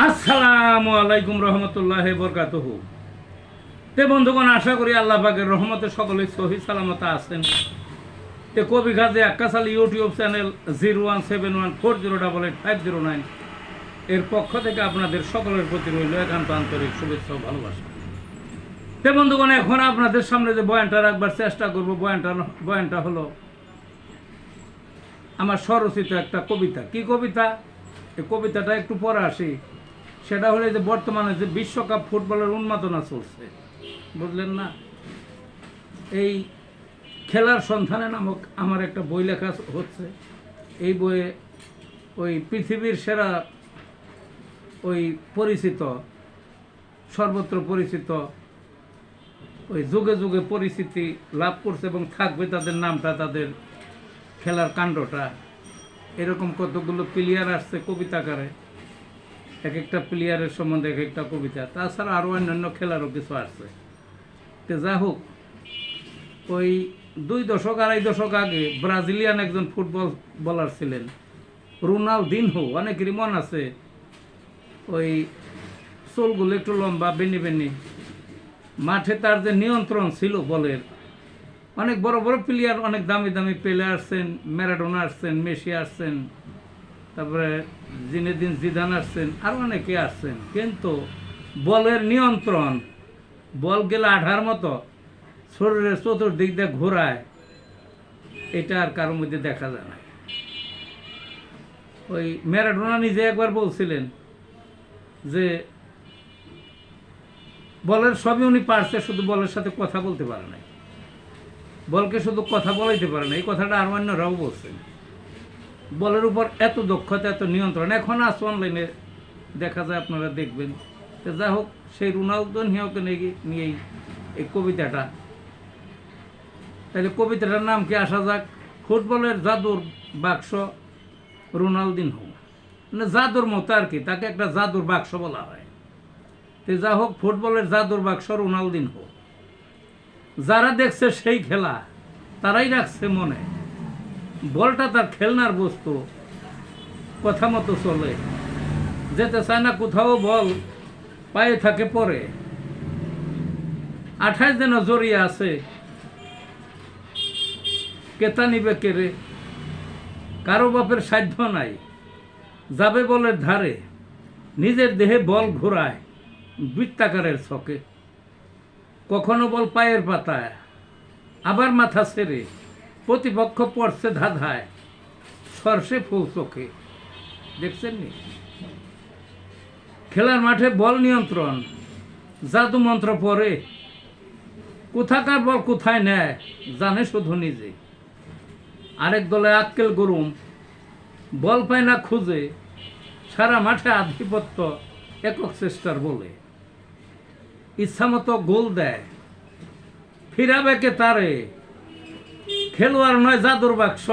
আসসালামু আলাইকুম রহমতুল্লাহ বরকাতুহু। তে বন্ধুগণ, আশা করি আল্লাহ পাকের রহমতে সকলেই সহি সালামত আছেন। তে কবি গাজী আক্কাস আলী ইউটিউব চ্যানেল 017140885009 এর পক্ষ থেকে আপনাদের সকলের প্রতি রইল একান্ত আন্তরিক শুভেচ্ছা ও ভালোবাসা। তে বন্ধুগণ, এখন আপনাদের সামনে যে বয়ানটা রাখবার চেষ্টা করব, বয়ানটা হলো আমার স্বরচিত একটা কবিতা। কি কবিতা? এই কবিতাটা একটু পরে আসি। সেটা হলে যে বর্তমানে যে বিশ্বকাপ ফুটবলের উন্মাদনা চলছে, বুঝলেন না? এই খেলার সন্ধানে নামক আমার একটা বই লেখা হচ্ছে। এই বইয়ে ওই পৃথিবীর সেরা ওই পরিচিত, সর্বত্র পরিচিত, ওই যুগে যুগে পরিচিতি লাভ করছে এবং থাকবে তাদের নামটা, তাদের খেলার কাণ্ডটা, এরকম কতগুলো প্লেয়ার আসছে কবিতাকারে। এক একটা প্লেয়ারের সম্বন্ধে এক একটা কবিতা, তাছাড়া আরও অন্যান্য খেলারও কিছু আসছে। তো যা হোক, ওই 2 দশক 2.5 দশক আগে ব্রাজিলিয়ান একজন ফুটবল বলার ছিলেন রোনালদিনহো, অনেকেরই মন আছে। ওই চুলগুলো একটু লম্বা, বেনি বেনি, মাঠে তার যে নিয়ন্ত্রণ ছিল বলের, অনেক বড় বড় প্লেয়ার, অনেক দামি দামি প্লেয়ার আসছেন, ম্যারাডোনা আসছেন, মেসি আসছেন, তারপরে জিনেদিন জিদান আসছেন, আরও অনেকে আসছেন। কিন্তু বলের নিয়ন্ত্রণ, বল গেলে আঠার মতো শরীরের চতুর্দিক দিয়ে ঘোরায়, এটা আর কারোর মধ্যে দেখা যায় না। ওই ম্যারাডোনা নিজে একবার বলছিলেন যে বলের সবই উনি পারছে, শুধু বলের সাথে কথা বলতে পারে নাই, বলকে শুধু কথা বলাইতে পারে না। এই কথাটা আর অন্যরাও বলছেন। বলের উপর এত দক্ষতা, এত নিয়ন্ত্রণ এখন আছে, অনলাইনে দেখা যায়, আপনারা দেখবেন। তো যা হোক, সেই রোনালদিনহোকে নিয়েই এই কবিতাটা। তাহলে কবিতাটার নাম কি? আসা যাক, ফুটবলের জাদুর বাক্স রোনালদিনহো। মানে জাদুর মতো আর কি, তাকে একটা জাদুর বাক্স বলা হয়। তো যা হোক, ফুটবলের জাদুর বাক্স রোনালদিনহো। যারা দেখছে সেই খেলা, তারাই রাখছে মনে, বলটা তার খেলনার বস্তু, কথা মতো চলে, যেতে চায় না কোথাও, বল পায়ে থাকে পরে, 28 যেন জড়িয়ে আছে, কেতা নিবে কেড়ে, কারো বাপের সাধ্য নাই, যাবে বলের ধারে, নিজের দেহে বল ঘোরায় বৃত্তাকারের ছকে, কখনো বল পায়ের পাতায়, আবার মাথা ছেড়ে, প্রতিপক্ষ পড়ছে ধাঁধায়, সরষে ফুল চোখে। দেখছেন নি? খেলার মাঠে বল নিয়ন্ত্রণ, জাদু মন্ত্র পরে, কোথাকার বল কোথায় নেয় জানে শুধু নিজে। আরেক দলে আক্কেল গরুম, বল পায় না খুঁজে, সারা মাঠে আধিপত্য একক চেষ্টার বলে, ইচ্ছামতো গোল দেয়, ফিরাবে কে তারে, খেলোয়াড় নয় জাদুর বাক্স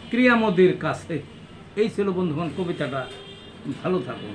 ক্রিয়ামোদীর কাছে। এই ছিল বন্ধুগণ কবিতাটা। ভালো থাকুন।